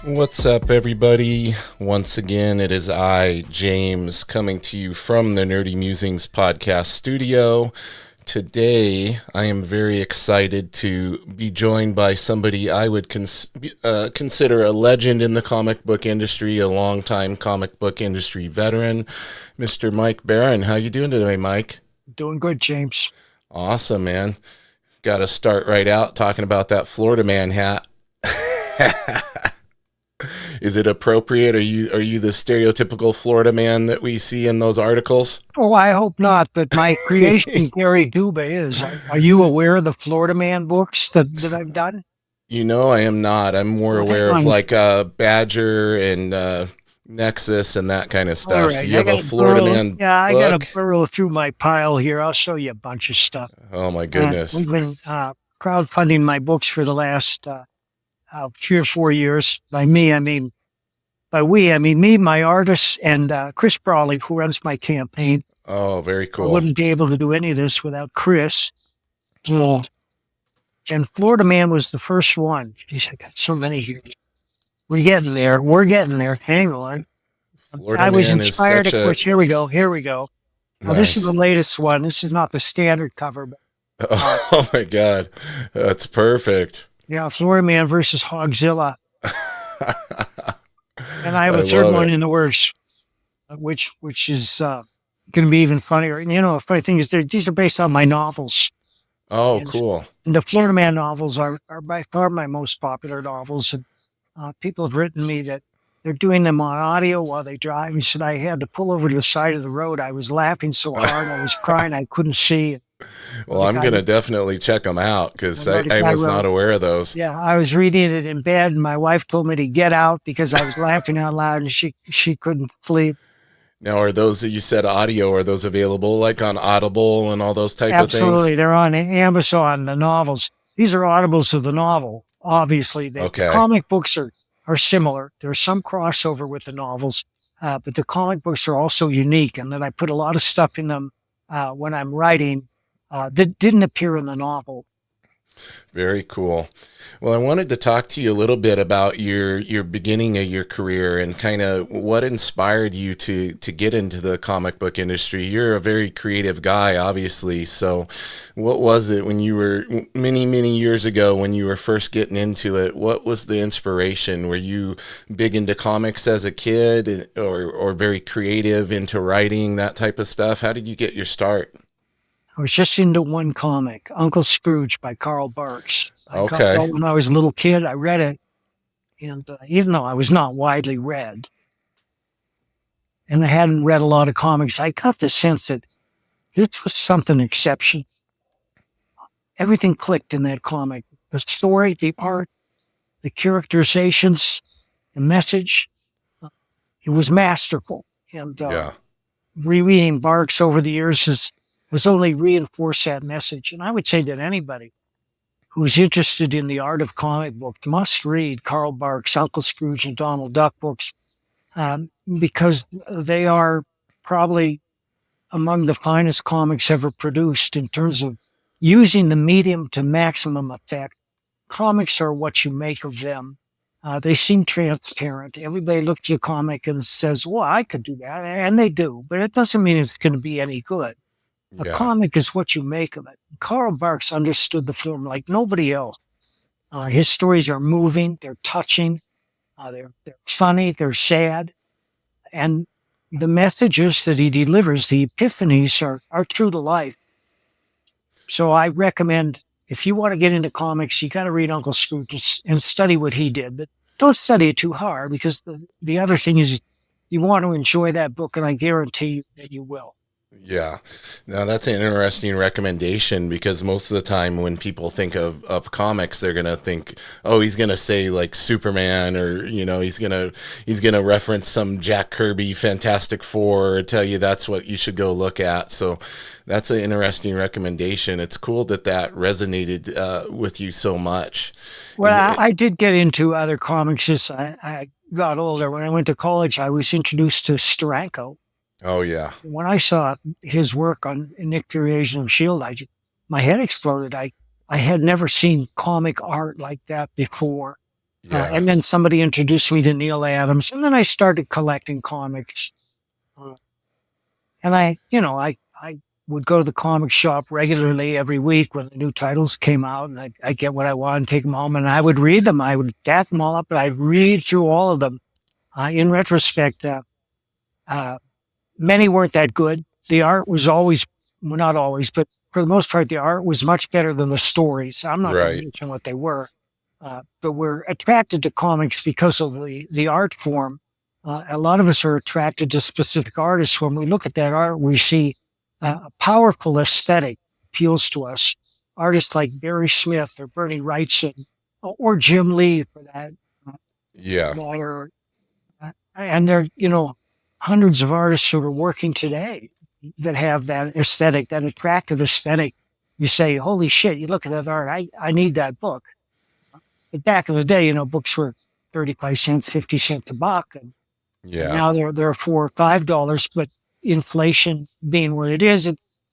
What's up, everybody? Once again, it is I, James, coming to you from the Nerdy Mewzings Podcast studio. Today, I am very excited to be joined by somebody I would consider a legend in the comic book industry, a longtime comic book industry veteran, Mr. Mike Barron. How you doing today, Mike? Doing good, James. Awesome, man. Got to start right out talking about that Florida man hat. Is it appropriate? Are you the stereotypical Florida man that we see in those articles? Oh, I hope not, but my creation, Gary Dubé, is. Are you aware of the Florida Man books that I've done? You know, I am not. I'm more aware of like Badger and Nexus and that kind of stuff. All right. So you have a Florida man book? Yeah, I got to burrow through my pile here. I'll show you a bunch of stuff. Oh, my goodness. We've been crowdfunding my books for the last 3 or 4 years. By me, I mean me, my artists, and Chris Brawley, who runs my campaign. Oh, very cool. I wouldn't be able to do any of this without Chris. And Florida Man was the first one. Jeez, I got so many here. We're getting there. Hang on. I was inspired, of course. Here we go. Nice. Well, this is the latest one. This is not the standard cover. But, oh, my God. That's perfect. Yeah, Florida Man versus Hogzilla. And I have a third one in the works, which is going to be even funnier. And, the funny thing is these are based on my novels. Oh, cool. And the Florida Man novels are by far my most popular novels. And people have written me that they're doing them on audio while they drive. He said I had to pull over to the side of the road. I was laughing so hard. I was crying. I couldn't see. Well, I'm going to definitely check them out because I was not aware of those. Yeah, I was reading it in bed, and my wife told me to get out because I was laughing out loud, and she couldn't sleep. Now, are those that you said audio, are those available like on Audible and all those type of things? Absolutely. They're on Amazon, the novels. These are audibles of the novel, obviously. The comic books are similar. There's some crossover with the novels, but the comic books are also unique, and that I put a lot of stuff in them when I'm writing that didn't appear in the novel. Very cool. Well, I wanted to talk to you a little bit about your beginning of your career and kind of what inspired you to get into the comic book industry. You're a very creative guy, obviously. So what was it when you were many, many years ago when you were first getting into it? What was the inspiration? Were you big into comics as a kid or very creative into writing, that type of stuff? How did you get your start? I was just into one comic, Uncle Scrooge by Carl Barks. When I was a little kid, I read it, and even though I was not widely read, and I hadn't read a lot of comics, I got the sense that this was something exceptional. Everything clicked in that comic. The story, the art, the characterizations, the message. It was masterful. And rereading Barks over the years has only reinforced that message. And I would say that anybody who's interested in the art of comic books must read Carl Barks' Uncle Scrooge and Donald Duck books because they are probably among the finest comics ever produced in terms of using the medium to maximum effect. Comics are what you make of them. They seem transparent. Everybody looks at a comic and says, well, I could do that. And they do, but it doesn't mean it's going to be any good. A comic is what you make of it. Carl Barks understood the form like nobody else. His stories are moving, they're touching, they're funny, they're sad. And the messages that he delivers, the epiphanies, are true to life. So I recommend, if you want to get into comics, you got to read Uncle Scrooge and study what he did. But don't study it too hard because the other thing is you want to enjoy that book, and I guarantee you that you will. Yeah. Now that's an interesting recommendation because most of the time when people think of comics, they're going to think, oh, he's going to say like Superman or, he's going to reference some Jack Kirby Fantastic Four or tell you that's what you should go look at. So that's an interesting recommendation. It's cool that resonated with you so much. Well, I did get into other comics as I got older. When I went to college, I was introduced to Steranko. Oh, yeah. When I saw his work on Nick Fury, Agent of S.H.I.E.L.D., my head exploded. I had never seen comic art like that before. Yeah. And then somebody introduced me to Neil Adams, and then I started collecting comics. And I would go to the comic shop regularly every week when the new titles came out, and I'd get what I wanted, take them home, and I would read them. I would gather them all up, and I'd read through all of them. In retrospect, many weren't that good. The art was always, well, not always, but for the most part, the art was much better than the stories. I'm not going to mention what they were, but we're attracted to comics because of the art form. A lot of us are attracted to specific artists. When we look at that art, we see a powerful aesthetic appeals to us. Artists like Barry Smith or Bernie Wrightson or Jim Lee for that matter. And there are, hundreds of artists who are working today that have that aesthetic, that attractive aesthetic. You say, holy shit, you look at that art, I need that book. But back in the day, books were 35 cents, 50 cents a buck. And now they're $4 or $5, but inflation being what it is,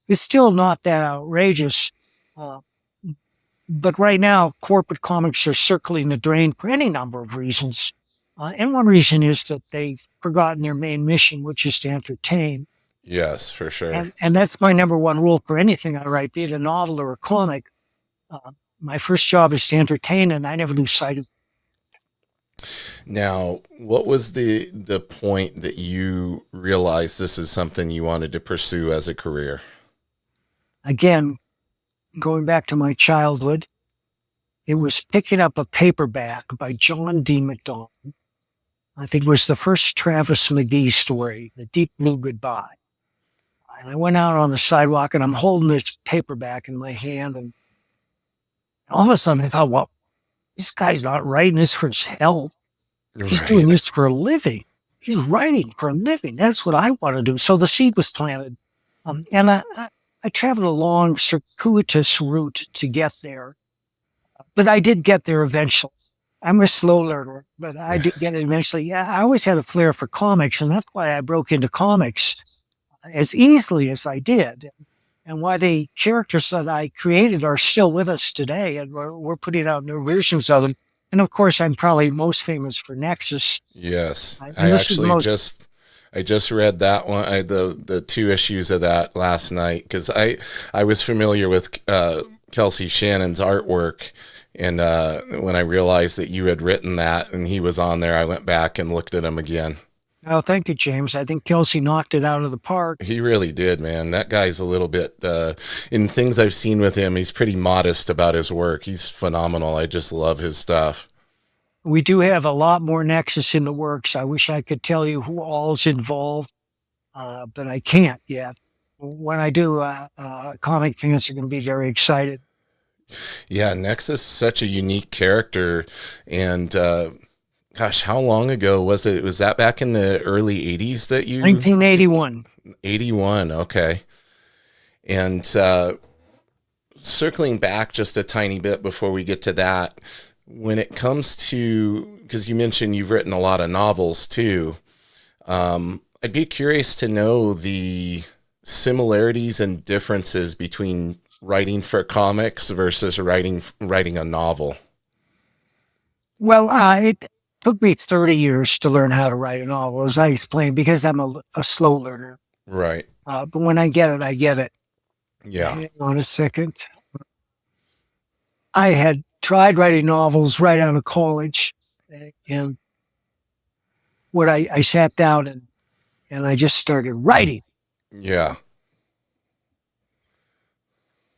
it's still not that outrageous. But right now, corporate comics are circling the drain for any number of reasons. And one reason is that they've forgotten their main mission, which is to entertain. Yes, for sure. And that's my number one rule for anything I write, be it a novel or a comic. My first job is to entertain, and I never lose sight of it. Now, what was the point that you realized this is something you wanted to pursue as a career? Again, going back to my childhood, it was picking up a paperback by John D. MacDonald. I think it was the first Travis McGee story, The Deep Blue Goodbye. And I went out on the sidewalk, and I'm holding this paperback in my hand, and all of a sudden I thought, well, this guy's not writing this for his health. He's doing this for a living. He's writing for a living. That's what I want to do. So the seed was planted. And I traveled a long, circuitous route to get there. But I did get there eventually. I'm a slow learner, but I did get it eventually. Yeah, I always had a flair for comics, and that's why I broke into comics as easily as I did. And why the characters that I created are still with us today, and we're putting out new versions of them. And of course, I'm probably most famous for Nexus. Yes, I just read that one, the 2 issues of that last night, because I was familiar with Kelsey Shannon's artwork, and when I realized that you had written that and he was on there, I went back and looked at him again. Oh, thank you, James. I think Kelsey knocked it out of the park. He really did, man. That guy's a little bit, in things I've seen with him, he's pretty modest about his work. He's phenomenal. I just love his stuff. We do have a lot more Nexus in the works. I wish I could tell you who all's involved, but I can't yet. When I do, comic fans are going to be very excited. Yeah, Nexus is such a unique character, and gosh, how long ago was it? Was that back in the early 80s that you... 1981. 81, okay. And circling back just a tiny bit before we get to that, when it comes to, because you mentioned you've written a lot of novels too, I'd be curious to know the similarities and differences between writing for comics versus writing a novel. Well, it took me 30 years to learn how to write a novel, as I explained, because I'm a slow learner. Right. But when I get it, I get it. Yeah. Hang on a second. I had tried writing novels right out of college, and what I sat down and I just started writing. Yeah.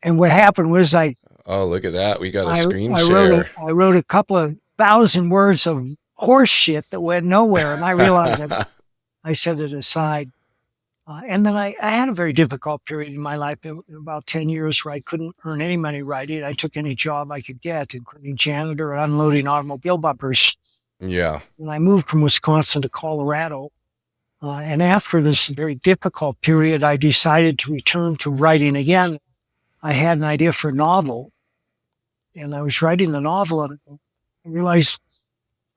And what happened was oh, look at that. We got a screen share. I wrote a couple of 1,000 words of horse shit that went nowhere, and I realized that I set it aside. And then I had a very difficult period in my life, about 10 years, where I couldn't earn any money writing. I took any job I could get, including janitor and unloading automobile bumpers. Yeah. And I moved from Wisconsin to Colorado. And after this very difficult period, I decided to return to writing again. I had an idea for a novel, and I was writing the novel, and I realized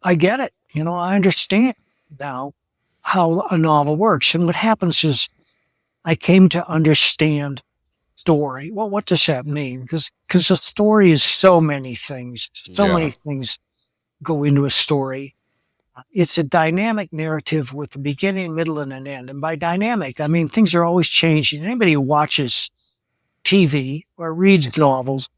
I get it. I understand now how a novel works. And what happens is I came to understand story. Well, what does that mean? Because a story is so many things, many things. go into a story. It's a dynamic narrative with a beginning, middle, and an end. And by dynamic, I mean things are always changing. Anybody who watches TV or reads novels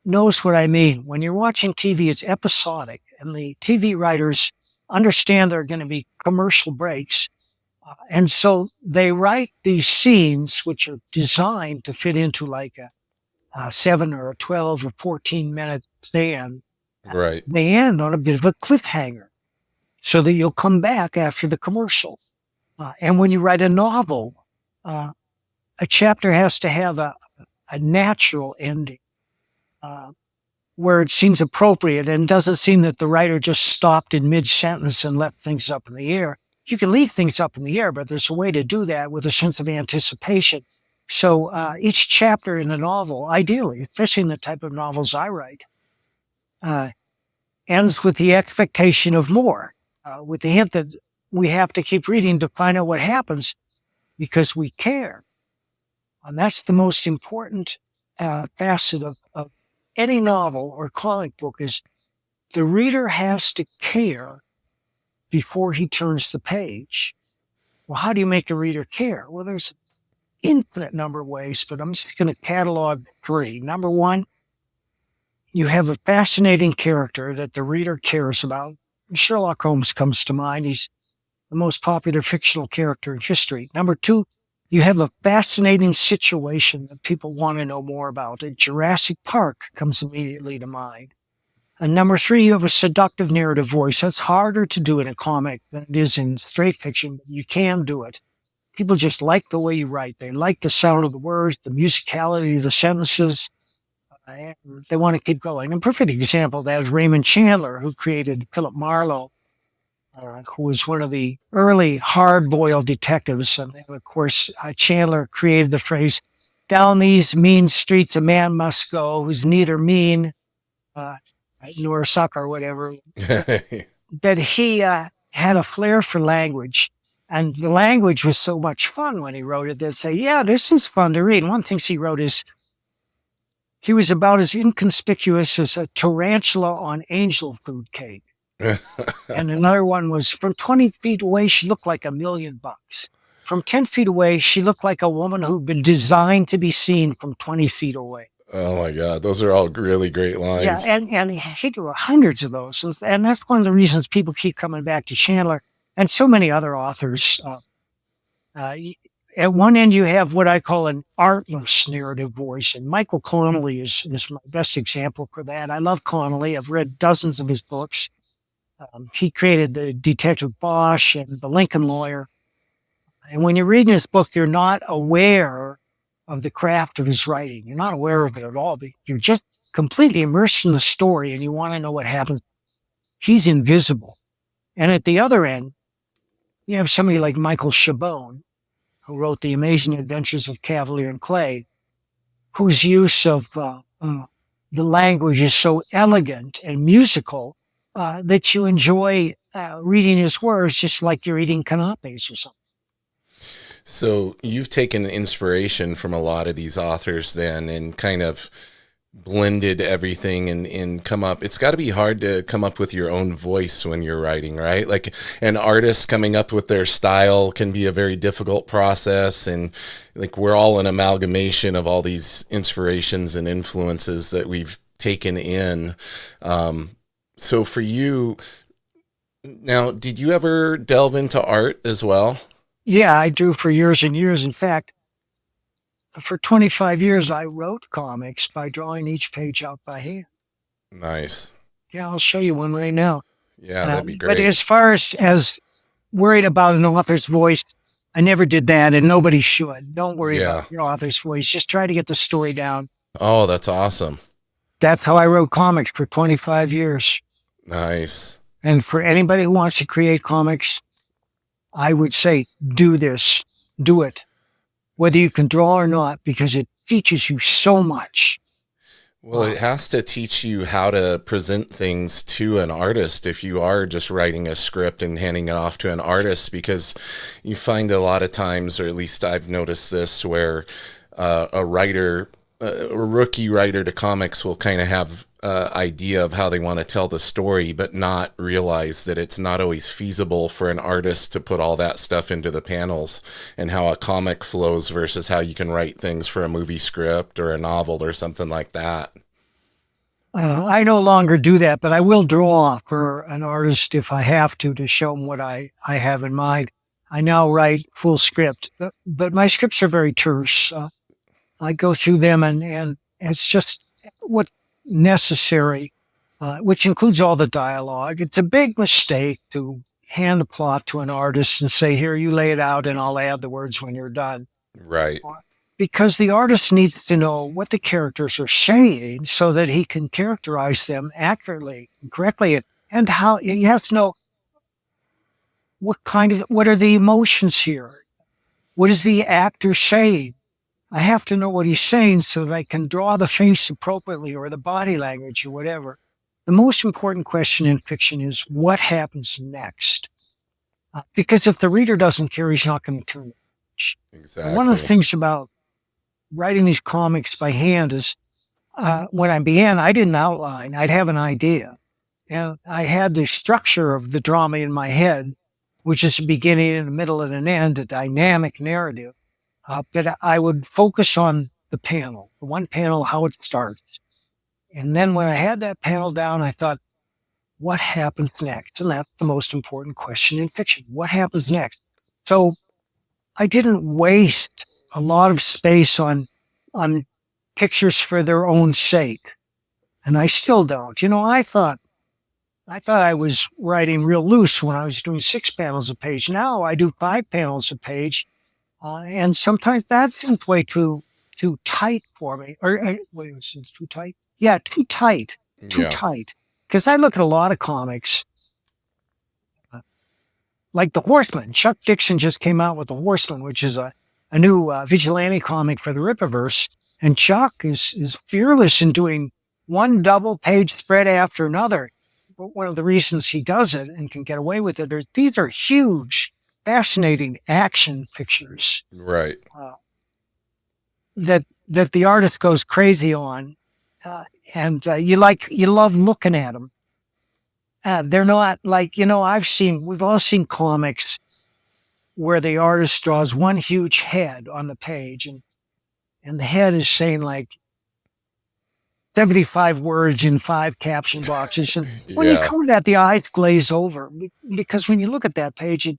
knows what I mean. When you're watching TV, it's episodic, and the TV writers understand there are going to be commercial breaks. And so they write these scenes, which are designed to fit into like a 7 or a 12 or 14-minute span. Right. They end on a bit of a cliffhanger so that you'll come back after the commercial. And when you write a novel, a chapter has to have a natural ending where it seems appropriate and doesn't seem that the writer just stopped in mid-sentence and left things up in the air. You can leave things up in the air, but there's a way to do that with a sense of anticipation. So each chapter in a novel, ideally, especially in the type of novels I write, ends with the expectation of more, with the hint that we have to keep reading to find out what happens because we care. And that's the most important facet of any novel or comic book is the reader has to care before he turns the page. Well, how do you make the reader care? Well, there's an infinite number of ways, but I'm just going to catalog 3. Number 1, you have a fascinating character that the reader cares about. Sherlock Holmes comes to mind. He's the most popular fictional character in history. Number 2, you have a fascinating situation that people want to know more about. Jurassic Park comes immediately to mind. And number 3, you have a seductive narrative voice. That's harder to do in a comic than it is in straight fiction, but you can do it. People just like the way you write. They like the sound of the words, the musicality of the sentences. They want to keep going. A perfect example of that is Raymond Chandler, who created Philip Marlowe, who was one of the early hard-boiled detectives. And of course, Chandler created the phrase, "Down these mean streets a man must go who's neither mean nor suck," or whatever. But he had a flair for language. And the language was so much fun when he wrote it. They'd say, yeah, this is fun to read. And one of the things he wrote is, he was about as inconspicuous as a tarantula on angel food cake. And another one was, from 20 feet away, she looked like $1 million. From 10 feet away, she looked like a woman who'd been designed to be seen from 20 feet away. Oh my God, those are all really great lines. Yeah, and he drew hundreds of those. And that's one of the reasons people keep coming back to Chandler and so many other authors. At one end, you have what I call an artless narrative voice, and Michael Connelly is my best example for that. I love Connelly. I've read dozens of his books. He created the Detective Bosch and the Lincoln Lawyer. And when you're reading his book, you're not aware of the craft of his writing. You're not aware of it at all. But you're just completely immersed in the story, and you want to know what happens. He's invisible. And at the other end, you have somebody like Michael Chabon, who wrote The Amazing Adventures of Cavalier and Clay, whose use of the language is so elegant and musical that you enjoy reading his words just like you're eating canapes or something. So you've taken inspiration from a lot of these authors then and kind of blended everything and come up. It's got to be hard to come up with your own voice when you're writing, right? Like an artist coming up with their style can be a very difficult process. And like we're all an amalgamation of all these inspirations and influences that we've taken in. So for you, now, did you ever delve into art as well? Yeah, I do for years and years. In fact, for 25 years, I wrote comics by drawing each page out by hand. Nice. Yeah, I'll show you one right now. Yeah, that'd be great. But as far as worried about an author's voice, I never did that, and nobody should. Don't worry about your author's voice. Just try to get the story down. Oh, that's awesome. That's how I wrote comics for 25 years. Nice. And for anybody who wants to create comics, I would say, do this. Do it. Whether you can draw or not, because it teaches you so much. Well, it has to teach you how to present things to an artist if you are just writing a script and handing it off to an artist, because you find a lot of times, or at least I've noticed this, where a rookie writer to comics will kind of have idea of how they want to tell the story, but not realize that it's not always feasible for an artist to put all that stuff into the panels, and how a comic flows versus how you can write things for a movie script or a novel or something like that. I no longer do that, but I will draw for an artist if I have to show them what I have in mind. I now write full script, but my scripts are very terse. I go through them and it's just what's necessary, which includes all the dialogue. It's a big mistake to hand a plot to an artist and say, here, you lay it out and I'll add the words when you're done. Right. Because the artist needs to know what the characters are saying so that he can characterize them accurately and correctly. And how he has to know what are the emotions here? What is the actor saying? I have to know what he's saying so that I can draw the face appropriately or the body language or whatever. The most important question in fiction is what happens next? Because if the reader doesn't care, he's not going to turn the page. Exactly. And one of the things about writing these comics by hand is when I began, I didn't outline. I'd have an idea. And I had the structure of the drama in my head, which is a beginning and a middle and an end, a dynamic narrative. But I would focus on the panel, the one panel, how it starts. And then when I had that panel down, I thought, what happens next? And that's the most important question in fiction. What happens next? So I didn't waste a lot of space on pictures for their own sake. And I still don't. I thought I was writing real loose when I was doing 6 panels a page. Now I do 5 panels a page. And sometimes that seems way too tight for me. Wait, it's too tight? Yeah, too tight. Too tight. Because I look at a lot of comics, like The Horseman. Chuck Dixon just came out with The Horseman, which is a new vigilante comic for the Rippaverse. And Chuck is fearless in doing one double-page spread after another. But one of the reasons he does it and can get away with it is these are huge, fascinating action pictures, right? That the artist goes crazy on, and you love looking at them. They're not like we've all seen comics where the artist draws one huge head on the page, and the head is saying like 75 words in 5 caption boxes, and when you come to that, the eyes glaze over because when you look at that page,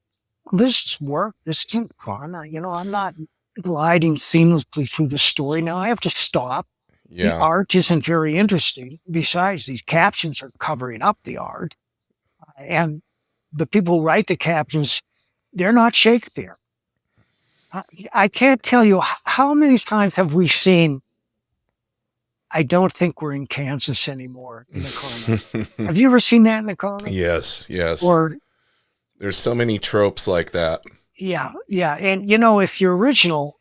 this work, this isn't fun. I'm not gliding seamlessly through the story. Now I have to stop. Yeah. The art isn't very interesting. Besides, these captions are covering up the art. And the people who write the captions, they're not Shakespeare. I can't tell you how many times have we seen, I don't think we're in Kansas anymore in the comic. Have you ever seen that in the comic? Yes. Or there's so many tropes like that. Yeah. And, if you're original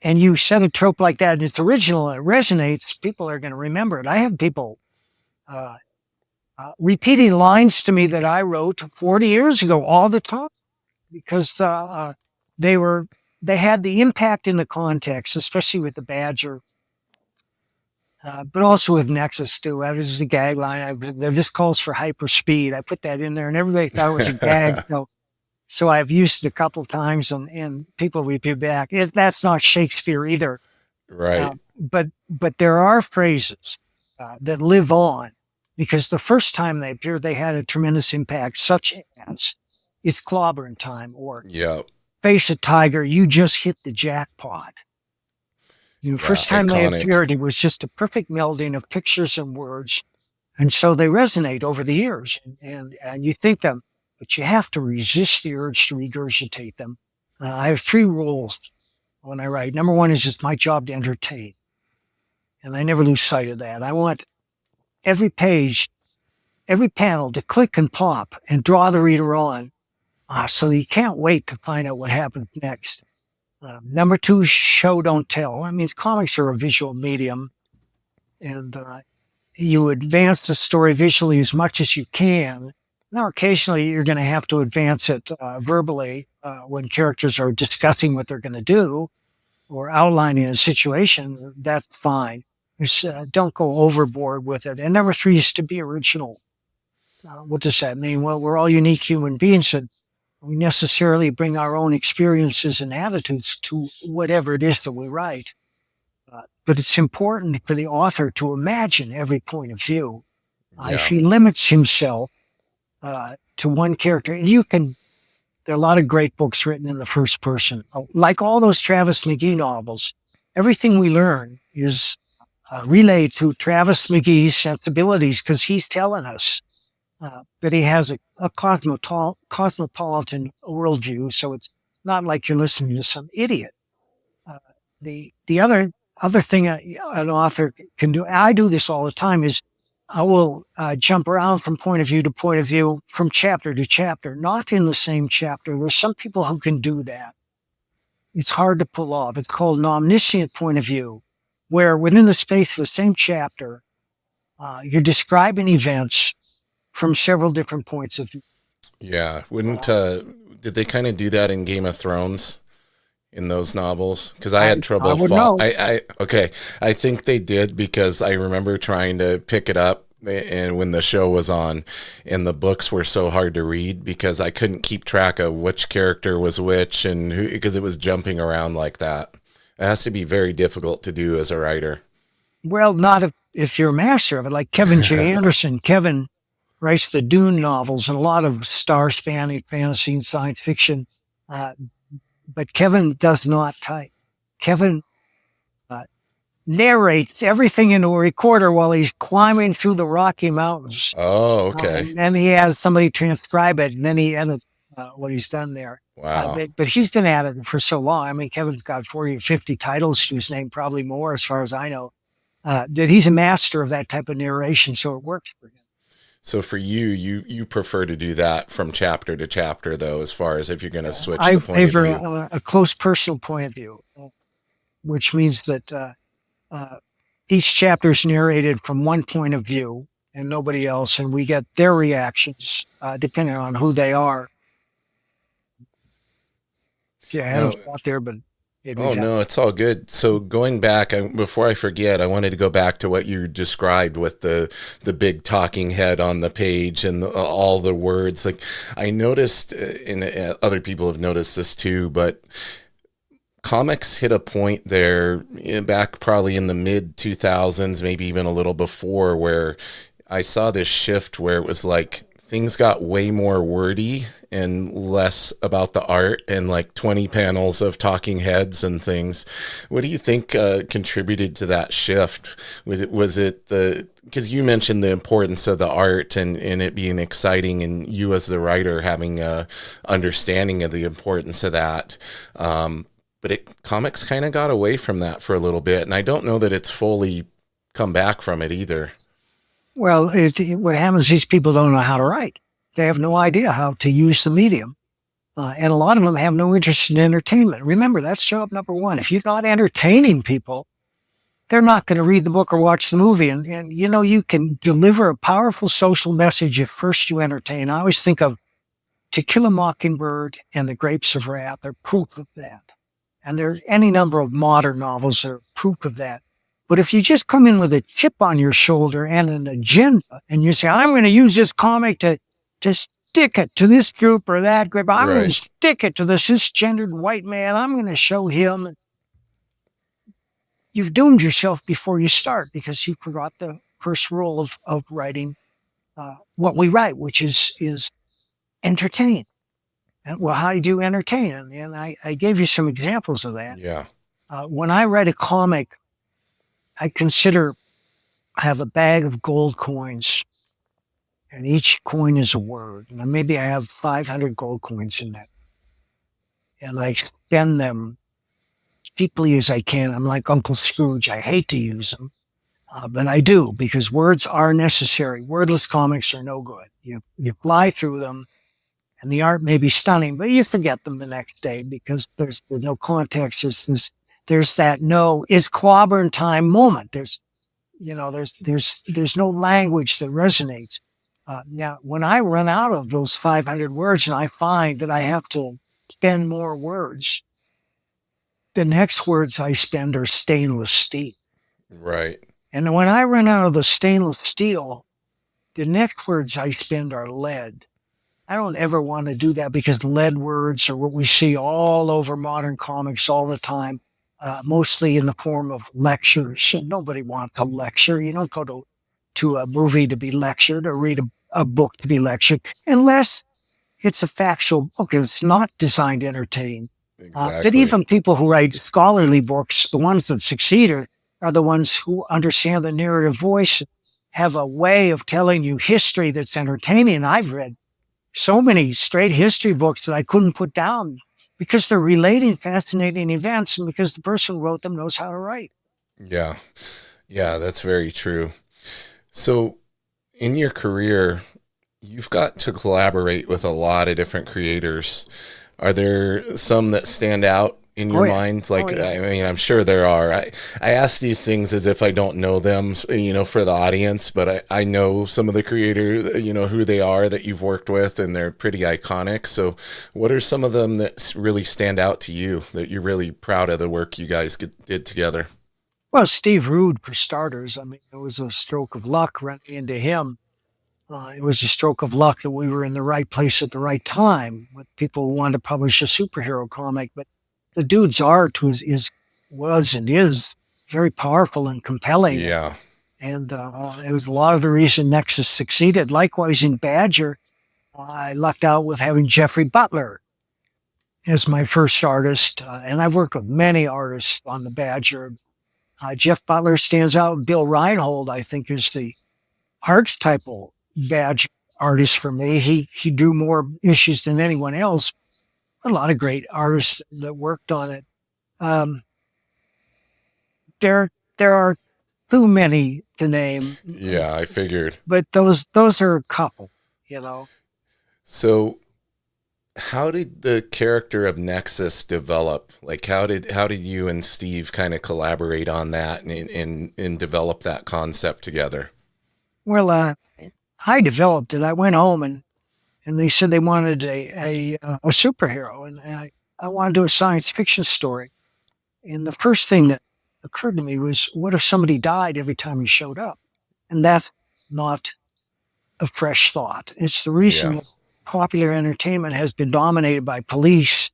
and you set a trope like that and it's original and it resonates, people are going to remember it. I have people repeating lines to me that I wrote 40 years ago all the time because they had the impact in the context, especially with the Badger, but also with Nexus too. That was a gag line. There just calls for hyper speed. I put that in there and everybody thought it was a gag. So I've used it a couple times and people repeat back. That's not Shakespeare either. Right. But there are phrases that live on because the first time they appeared, they had a tremendous impact, such as it's clobbering time or face a tiger, you just hit the jackpot. First time iconic. They appeared, it was just a perfect melding of pictures and words. And so they resonate over the years and you think them, but you have to resist the urge to regurgitate them. I have 3 rules when I write. Number 1 is just my job to entertain. And I never lose sight of that. I want every page, every panel to click and pop and draw the reader on. So you can't wait to find out what happens next. Number 2, show, don't tell. I mean, comics are a visual medium, and you advance the story visually as much as you can. Now, occasionally, you're going to have to advance it verbally when characters are discussing what they're going to do or outlining a situation. That's fine. Don't go overboard with it. And number 3 is to be original. What does that mean? Well, we're all unique human beings, and we necessarily bring our own experiences and attitudes to whatever it is that we write. But it's important for the author to imagine every point of view. If he limits himself to one character, and there are a lot of great books written in the first person. Like all those Travis McGee novels, everything we learn is relayed through Travis McGee's sensibilities because he's telling us that he has a cosmopolitan worldview. So it's not like you're listening to some idiot. The other thing an author can do, I do this all the time, is I will jump around from point of view to point of view, from chapter to chapter, not in the same chapter. There's some people who can do that. It's hard to pull off. It's called an omniscient point of view, where within the space of the same chapter, you're describing events from several different points of view. Yeah. Did they kind of do that in Game of Thrones? In those novels, because I had trouble. I think they did, because I remember trying to pick it up and when the show was on, and the books were so hard to read because I couldn't keep track of which character was which, and who, because it was jumping around like that. It has to be very difficult to do as a writer. Well, not if you're a master of it, like Kevin J. Anderson. Kevin writes the Dune novels and a lot of star-spanning fantasy and science fiction. But Kevin does not type. Kevin narrates everything into a recorder while he's climbing through the Rocky Mountains. Oh, okay. And he has somebody transcribe it, and then he edits what he's done there. Wow. But he's been at it for so long. I mean, Kevin's got 40 or 50 titles to his name, probably more as far as I know, that he's a master of that type of narration, so it works for him. So for you prefer to do that from chapter to chapter, though, as far as if you're going to switch the point of view. A close personal point of view, which means that each chapter is narrated from one point of view and nobody else, and we get their reactions depending on who they are. Yeah, I had a thought there, but... No, it's all good. So going back, before I forget, I wanted to go back to what you described with the big talking head on the page and all the words. Like, I noticed, and other people have noticed this too, but comics hit a point there back probably in the mid 2000s, maybe even a little before, where I saw this shift where it was like things got way more wordy and less about the art, and like 20 panels of talking heads and things. What do you think contributed to that shift? Was it because you mentioned the importance of the art and it being exciting, and you as the writer having a understanding of the importance of that. But comics kind of got away from that for a little bit, and I don't know that it's fully come back from it either. Well, what happens is people don't know how to write. They have no idea how to use the medium. And a lot of them have no interest in entertainment. Remember, that's job number one. If you're not entertaining people, they're not going to read the book or watch the movie. And you can deliver a powerful social message if first you entertain. I always think of To Kill a Mockingbird and The Grapes of Wrath. They're proof of that. And there's any number of modern novels that are proof of that. But if you just come in with a chip on your shoulder and an agenda, and you say, I'm going to use this comic to stick it to this group or that group, I'm going to stick it to the cisgendered white man, I'm going to show him, you've doomed yourself before you start, because you forgot the first rule of writing what we write, which is entertain. And well, how do you entertain? And I gave you some examples of that. Yeah. When I write a comic, I have a bag of gold coins, and each coin is a word. And maybe I have 500 gold coins in that. And I spend them cheaply as I can. I'm like Uncle Scrooge. I hate to use them, but I do, because words are necessary. Wordless comics are no good. You fly through them, and the art may be stunning, but you forget them the next day because there's no context. There's that it's clobbering time moment. There's no language that resonates. Now, when I run out of those 500 words and I find that I have to spend more words, the next words I spend are stainless steel. Right. And when I run out of the stainless steel, the next words I spend are lead. I don't ever want to do that because lead words are what we see all over modern comics all the time, mostly in the form of lectures. And nobody wants a lecture. You don't go to a movie to be lectured or read a book to be lectured unless it's a factual book. It's not designed to entertain. Exactly. But even people who write scholarly books, the ones that succeed are the ones who understand the narrative voice, have a way of telling you history that's entertaining. I've read so many straight history books that I couldn't put down because they're relating fascinating events and because the person who wrote them knows how to write. Yeah. Yeah, that's very true. So in your career, you've got to collaborate with a lot of different creators. Are there some that stand out in your mind? Like, I mean, I'm sure there are. I ask these things as if I don't know them, for the audience, but I know some of the creators, who they are that you've worked with, and they're pretty iconic. So what are some of them that really stand out to you, that you're really proud of the work you guys did together? Well, Steve Rude, for starters. I mean, it was a stroke of luck running into him. It was a stroke of luck that we were in the right place at the right time with people who wanted to publish a superhero comic. But the dude's art was and is very powerful and compelling. Yeah. And it was a lot of the reason Nexus succeeded. Likewise, in Badger, I lucked out with having Jeffrey Butler as my first artist. And I've worked with many artists on the Badger. Jeff Butler stands out. Bill Reinhold, I think, is the archetypal Badger artist for me. He drew more issues than anyone else. A lot of great artists that worked on it. There are too many to name. Yeah, I figured. But those are a couple, So how did the character of Nexus develop? Like, how did you and Steve kind of collaborate on that and develop that concept together? Well, I developed it. I went home and they said they wanted a superhero, and I wanted to do a science fiction story. And the first thing that occurred to me was, what if somebody died every time he showed up? And that's not a fresh thought. It's the reason that popular entertainment has been dominated by police,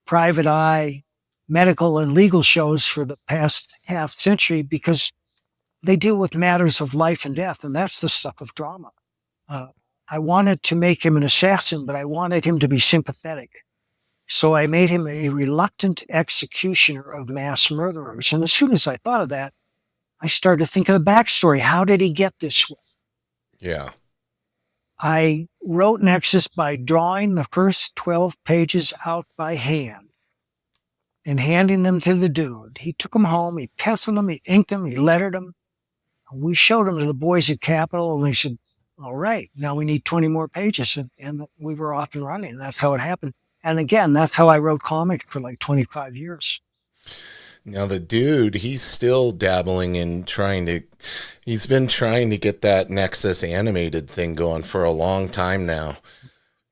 private eye, medical and legal shows for the past half century, because they deal with matters of life and death, and that's the stuff of drama. I wanted to make him an assassin, but I wanted him to be sympathetic. So I made him a reluctant executioner of mass murderers. And as soon as I thought of that, I started to think of the backstory. How did he get this way? Yeah. I wrote Nexus by drawing the first 12 pages out by hand and handing them to the dude. He took them home, he penciled them, he inked them, he lettered them. We showed them to the boys at Capitol, and they said, all right, now we need 20 more pages. And we were off and running. That's how it happened. And again, that's how I wrote comics for like 25 years. Now the dude, he's still dabbling in he's been trying to get that Nexus animated thing going for a long time now.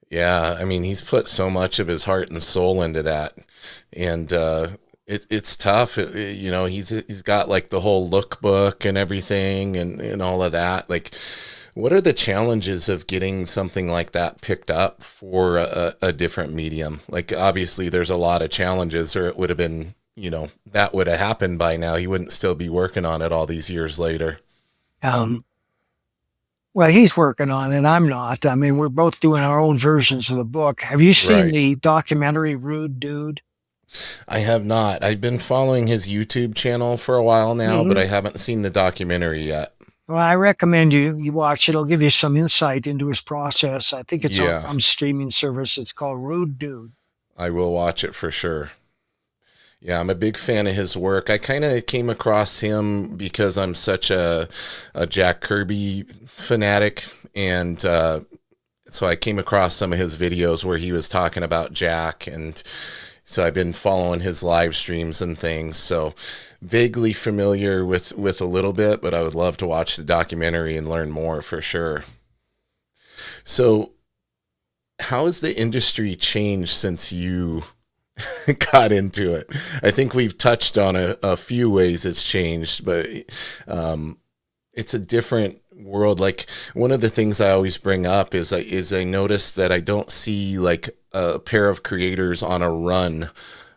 Yeah, I mean, he's put so much of his heart and soul into that. And it's tough. He's got like the whole lookbook and everything and all of that. Like, what are the challenges of getting something like that picked up for a different medium? Like, obviously there's a lot of challenges, or it would have been, that would have happened by now. He wouldn't still be working on it all these years later. Well, he's working on it. I'm not. I mean, we're both doing our own versions of the book. Have you seen the documentary Rude Dude? I have not. I've been following his YouTube channel for a while now, but I haven't seen the documentary yet. Well, I recommend you watch it. It'll give you some insight into his process. I think it's on some streaming service. It's called Rude Dude. I will watch it for sure. Yeah, I'm a big fan of his work. I kind of came across him because I'm such a Jack Kirby fanatic, and so I came across some of his videos where he was talking about Jack, and so I've been following his live streams and things. So vaguely familiar with a little bit, but I would love to watch the documentary and learn more for sure. So how has the industry changed since you got into it. I think we've touched on a few ways it's changed, but it's a different world. Like one of the things I always bring up is I notice that I don't see like a pair of creators on a run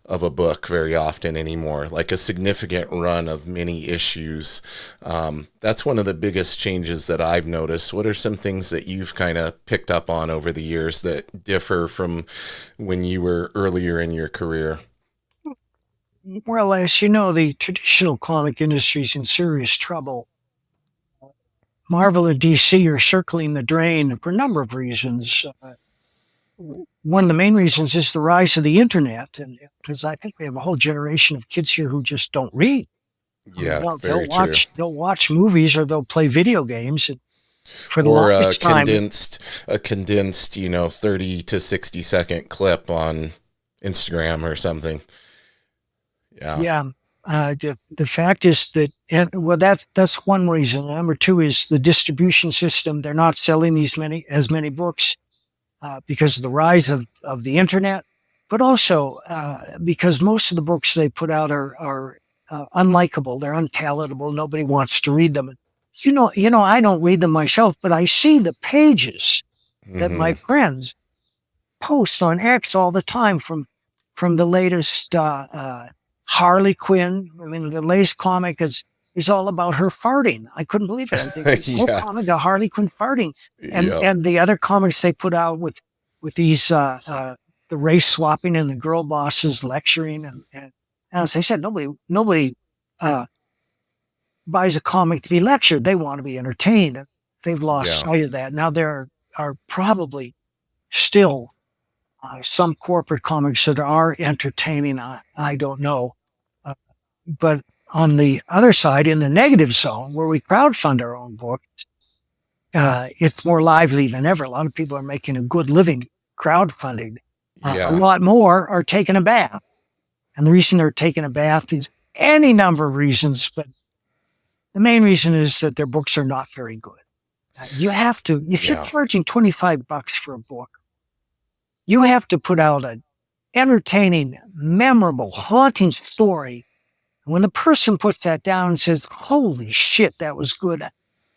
of a book very often anymore, like a significant run of many issues. That's one of the biggest changes that I've noticed. What are some things that you've kind of picked up on over the years that differ from when you were earlier in your career? Well, as you know, the traditional comic industry is in serious trouble. Marvel and DC are circling the drain for a number of reasons. One of the main reasons is the rise of the internet, and because I think we have a whole generation of kids here who just don't read. Yeah, They'll very true. watch movies or they'll play video games. And for the Or longest time, a condensed, 30 to 60-second clip on Instagram or something. Yeah. yeah. The fact is that, well, that's one reason. Number two is the distribution system. They're not selling as many books because of the rise of the internet, but also because most of the books they put out are unlikable. They're unpalatable. Nobody wants to read them. I don't read them myself, but I see the pages that my friends post on X all the time from the latest Harley Quinn. I mean, the latest comic is all about her farting. I couldn't believe it. I think Yeah. whole comic, the Harley Quinn farting, Yep. and the other comics they put out with these the race swapping and the girl bosses lecturing, and as I said, nobody buys a comic to be lectured. They want to be entertained. They've lost sight of that. Now there are probably still some corporate comics that are entertaining. I don't know. But on the other side, in the negative zone, where we crowdfund our own books, it's more lively than ever. A lot of people are making a good living crowdfunding. A lot more are taking a bath. And the reason they're taking a bath is any number of reasons, but the main reason is that their books are not very good. You have to, if you're charging $25 for a book, you have to put out an entertaining, memorable, haunting story. And when the person puts that down and says, holy shit, that was good,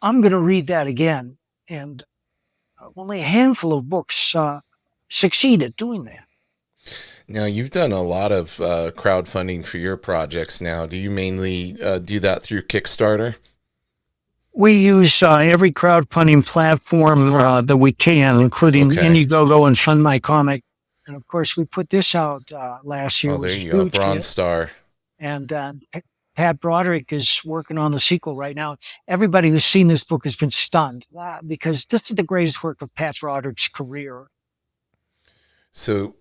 I'm going to read that again. And only a handful of books succeed at doing that. Now, you've done a lot of crowdfunding for your projects now. Do you mainly do that through Kickstarter? We use every crowdfunding platform that we can, including Indiegogo and Fund My Comic. And of course, we put this out last year. Oh, there you go, Bronze Star. And Pat Broderick is working on the sequel right now. Everybody who's seen this book has been stunned because this is the greatest work of Pat Broderick's career. So,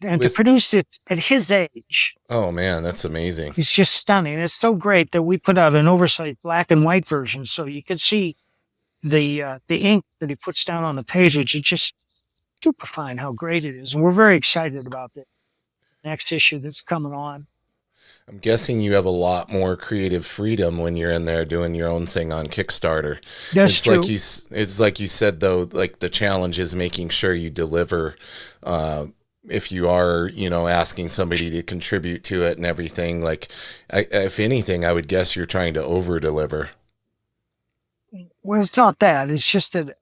and to produce it at his age. Oh man, that's amazing. It's just stunning. It's so great that we put out an oversized black and white version so you can see the ink that he puts down on the page. It's just stupefying how great it is. And we're very excited about the next issue that's coming on. I'm guessing you have a lot more creative freedom when you're in there doing your own thing on Kickstarter. That's true. It's like you said, though, like the challenge is making sure you deliver. If you are, asking somebody to contribute to it and everything, like, if anything, I would guess you're trying to over deliver. Well, it's not that. It's just that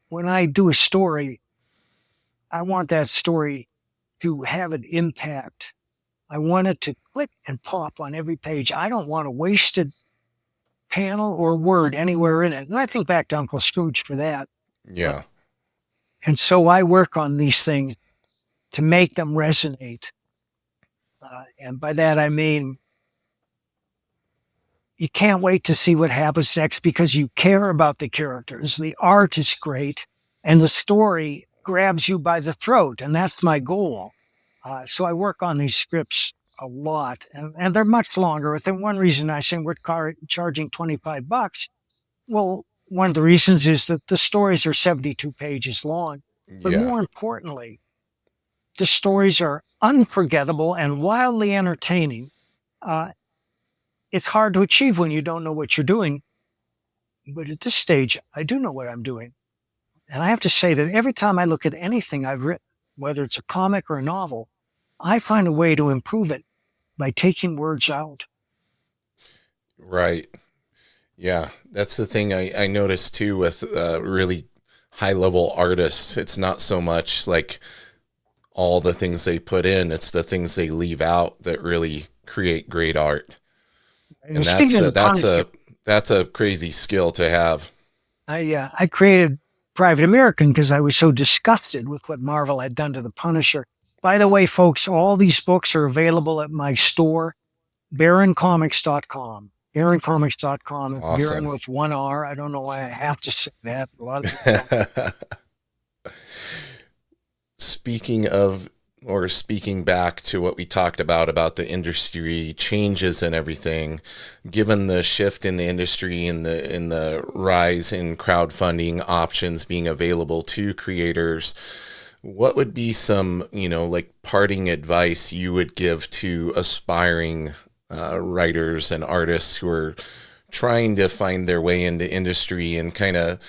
when I do a story, I want that story to have an impact. I want it to click and pop on every page. I don't want a wasted panel or word anywhere in it. And I think back to Uncle Scrooge for that. Yeah. And so I work on these things to make them resonate. And by that, I mean, you can't wait to see what happens next because you care about the characters. The art is great and the story grabs you by the throat. And that's my goal. So I work on these scripts a lot and they're much longer. And one reason I say we're charging $25. Well, one of the reasons is that the stories are 72 pages long, but more importantly, the stories are unforgettable and wildly entertaining. It's hard to achieve when you don't know what you're doing. But at this stage, I do know what I'm doing. And I have to say that every time I look at anything I've written, whether it's a comic or a novel, I find a way to improve it by taking words out. Right. Yeah, that's the thing I noticed too with really high level artists. It's not so much like all the things they put in, it's the things they leave out that really create great art. And that's a crazy skill to have. I created Private American because I was so disgusted with what Marvel had done to the Punisher. By the way, folks, all these books are available at my store, baroncomics.com. baroncomics.com. Awesome. Baron with one R. I don't know why I have to say that. A lot of Speaking back to what we talked about the industry changes and everything, given the shift in the industry and the rise in crowdfunding options being available to creators, what would be some, like parting advice you would give to aspiring writers and artists who are trying to find their way into industry and kind of,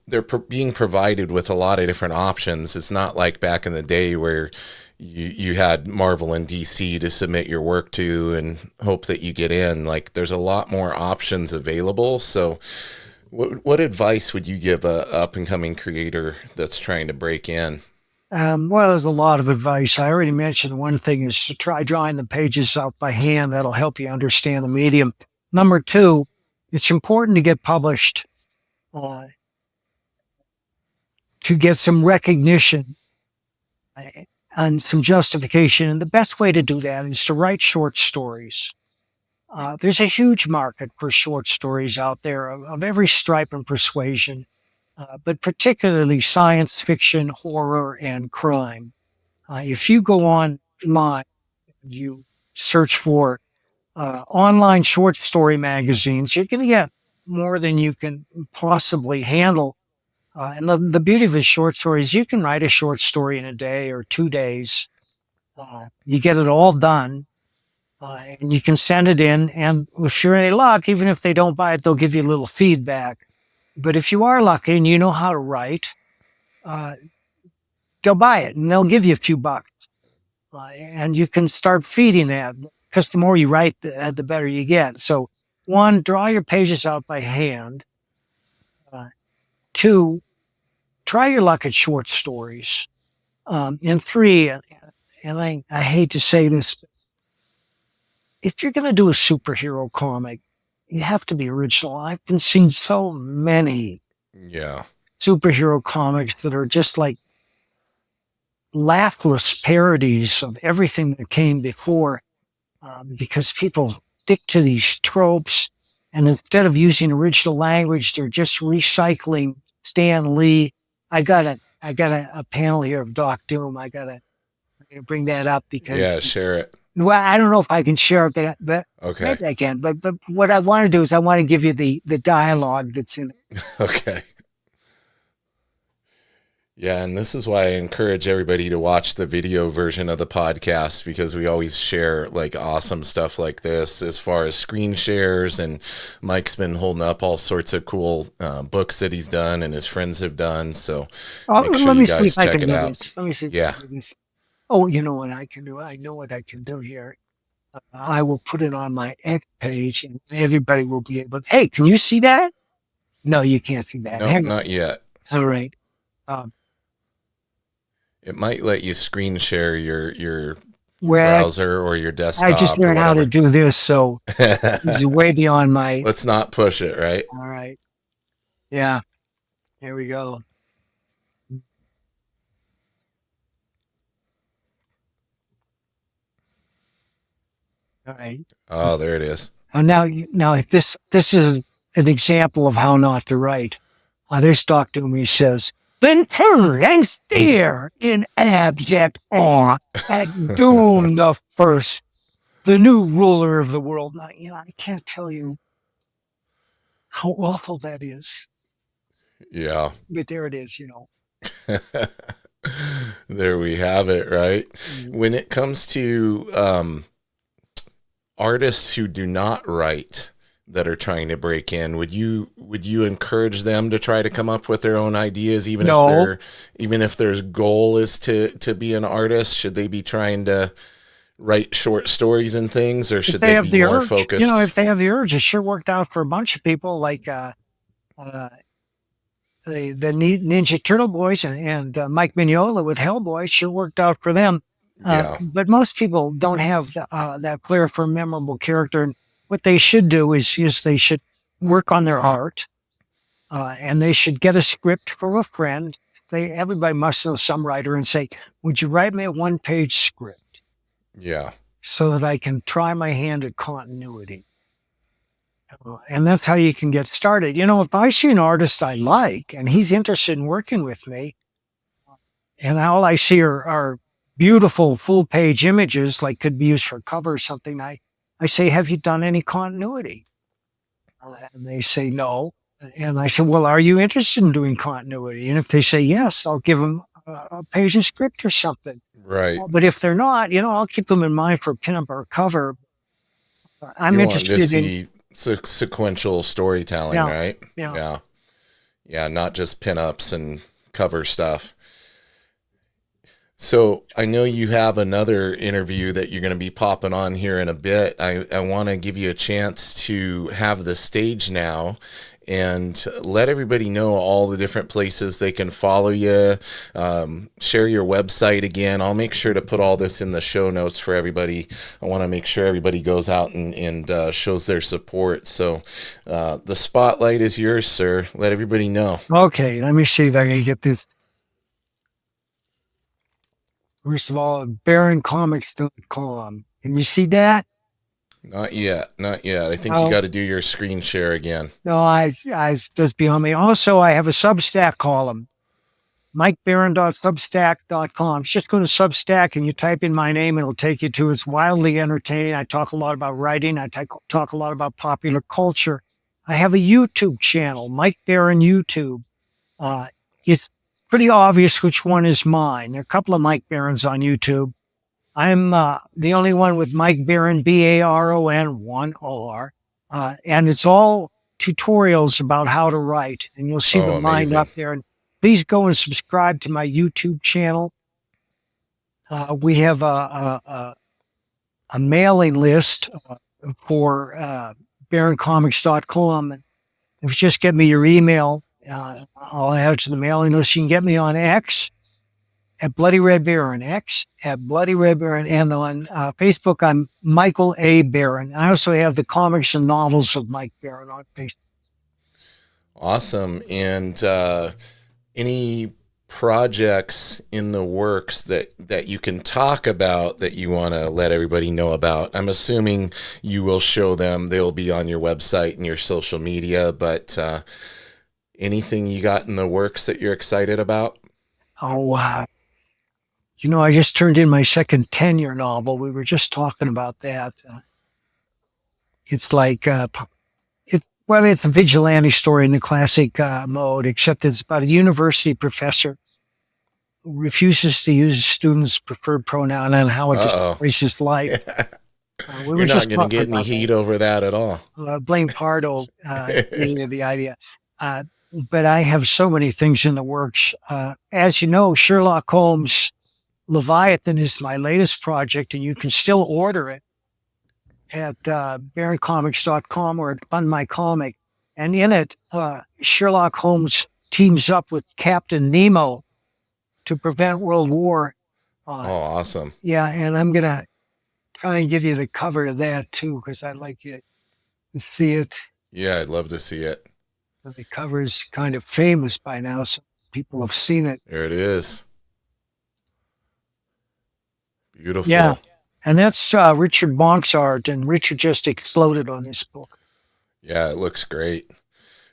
they're being provided with a lot of different options. It's not like back in the day where you had Marvel and DC to submit your work to and hope that you get in. Like, there's a lot more options available. So what advice would you give a up and coming creator that's trying to break in? Well, there's a lot of advice. I already mentioned one thing is to try drawing the pages out by hand. That'll help you understand the medium. Number two, it's important to get published, to get some recognition and some justification. And the best way to do that is to write short stories. There's a huge market for short stories out there of every stripe and persuasion. But particularly science fiction, horror, and crime. If you go online, you search for online short story magazines, you're going to get more than you can possibly handle. And the beauty of a short story is you can write a short story in a day or 2 days. You get it all done, and you can send it in. And if you're any luck, even if they don't buy it, they'll give you a little feedback. But if you are lucky and you know how to write, they'll buy it and they'll give you a few bucks. And you can start feeding that, because the more you write, the better you get. So, one, draw your pages out by hand. Two, try your luck at short stories. And three, and I hate to say this, but if you're going to do a superhero comic, you have to be original. I've been seeing so many superhero comics that are just like laughless parodies of everything that came before, because people stick to these tropes, and instead of using original language, they're just recycling Stan Lee. I got a panel here of Doc Doom. I'm gonna bring that up because share it. Well, I don't know if I can share it, but okay, maybe I can. But what I want to do is I want to give you the dialogue that's in it. Okay. Yeah, and this is why I encourage everybody to watch the video version of the podcast, because we always share like awesome stuff like this as far as screen shares, and Mike's been holding up all sorts of cool books that he's done and his friends have done. So make sure you guys check it out. Let me see. Yeah. Oh, you know what I can do? I know what I can do here. I will put it on my X page and everybody will be able to, hey, can you see that? No, you can't see that. No, not yet. All right. It might let you screen share your browser or your desktop. I just learned how to do this, so this is way beyond my... Let's not push it, right? All right. Yeah. Here we go. All right. Oh, there it is. Now this is an example of how not to write. There's Doc Doom. He says, "Then turn and stare in abject awe at Doom the First, the new ruler of the world." Now, I can't tell you how awful that is. Yeah. But there it is, There we have it, right? Mm-hmm. When it comes to artists who do not write, that are trying to break in, would you encourage them to try to come up with their own ideas, even if their goal is to be an artist? Should they be trying to write short stories and things, or should they be more focused? If they have the urge, it sure worked out for a bunch of people, like the Ninja Turtle boys and Mike Mignola with Hellboy sure worked out for them. But most people don't have that flair for a memorable character. And what they should do is they should work on their art, and they should get a script from a friend. Everybody must know some writer and say, "Would you write me a 1-page script?" Yeah. So that I can try my hand at continuity. And that's how you can get started. If I see an artist I like and he's interested in working with me, and all I see are beautiful full-page images, like could be used for a cover or something, I say, "Have you done any continuity?" And they say no. And I say, "Well, are you interested in doing continuity?" And if they say yes, I'll give them a page of script or something. Right. But if they're not, I'll keep them in mind for a pinup or a cover. I'm interested in sequential storytelling, right? Yeah. Not just pinups and cover stuff. So I know you have another interview that you're going to be popping on here in a bit. I want to give you a chance to have the stage now and let everybody know all the different places they can follow you. Share your website again. I'll make sure to put all this in the show notes for everybody. I want to make sure everybody goes out and shows their support. So the spotlight is yours, sir. Let everybody know. Okay, let me see if I can get this. First of all, baroncomics.com. Can you see that? Not yet. I think you got to do your screen share again. No, it's just beyond me. Also, I have a Substack column, mikebaron.substack.com. Just go to Substack and you type in my name, it'll take you to it. It's wildly entertaining. I talk a lot about writing. I talk a lot about popular culture. I have a YouTube channel, Mike Baron YouTube. It's pretty obvious which one is mine. There are a couple of Mike Barons on YouTube. I'm the only one with Mike Baron, Baron, 1 OR. And it's all tutorials about how to write. And you'll see them lined up there. And please go and subscribe to my YouTube channel. We have a mailing list for baroncomics.com. And if you just get me your email, I'll add it to the mailing list. You can get me on X at Bloody Red Baron, X at Bloody Red Baron, and on Facebook, I'm Michael A. Baron. I also have the comics and novels of Mike Baron on Facebook. Awesome. And any projects in the works that you can talk about that you want to let everybody know about? I'm assuming you will show them. They'll be on your website and your social media, but anything you got in the works that you're excited about? I just turned in my second tenure novel. We were just talking about that. It's like, it's a vigilante story in the classic mode, except it's about a university professor who refuses to use a student's preferred pronoun and how it destroys his life. You're not going to get any heat over that at all. Blame Pardo, the idea. But I have so many things in the works. As you know, Sherlock Holmes Leviathan is my latest project, and you can still order it at baroncomics.com or at Fund My Comic. And in it, Sherlock Holmes teams up with Captain Nemo to prevent World War. Awesome. Yeah, and I'm going to try and give you the cover to that, too, because I'd like you to see it. Yeah, I'd love to see it. The cover is kind of famous by now, so people have seen it. There it is. Beautiful. Yeah, and that's Richard Bonk's art, and Richard just exploded on this book. Yeah, it looks great.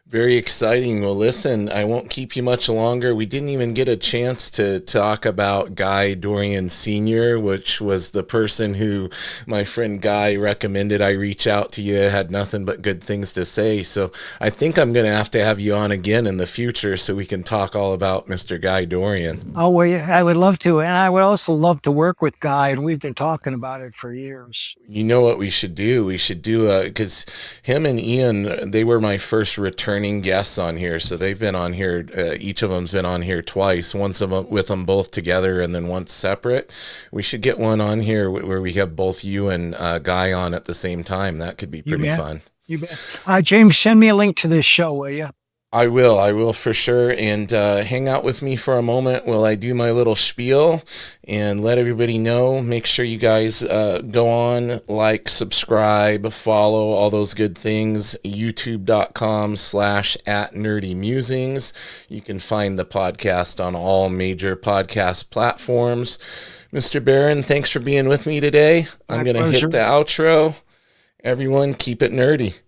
Very exciting. Well, listen, I won't keep you much longer. We didn't even get a chance to talk about Guy Dorian Sr., which was the person who my friend Guy recommended I reach out to you. Had nothing but good things to say. So I think I'm going to have you on again in the future so we can talk all about Mr. Guy Dorian. Oh, well, I would love to. And I would also love to work with Guy, and we've been talking about it for years. You know what we should do? We should do, because him and Ian, they were my first returning guests on here. So they've been on here, each of them's been on here twice, once with them both together and then once separate. We should get one on here where we have both you and Guy on at the same time. That could be pretty fun. You bet. James, send me a link to this show, will you? I will for sure. And hang out with me for a moment while I do my little spiel and let everybody know. Make sure you guys go on, like, subscribe, follow, all those good things. YouTube.com/@NerdyMewzings. You can find the podcast on all major podcast platforms. Mr. Barron, thanks for being with me today. I'm going to hit the outro. Everyone, keep it nerdy.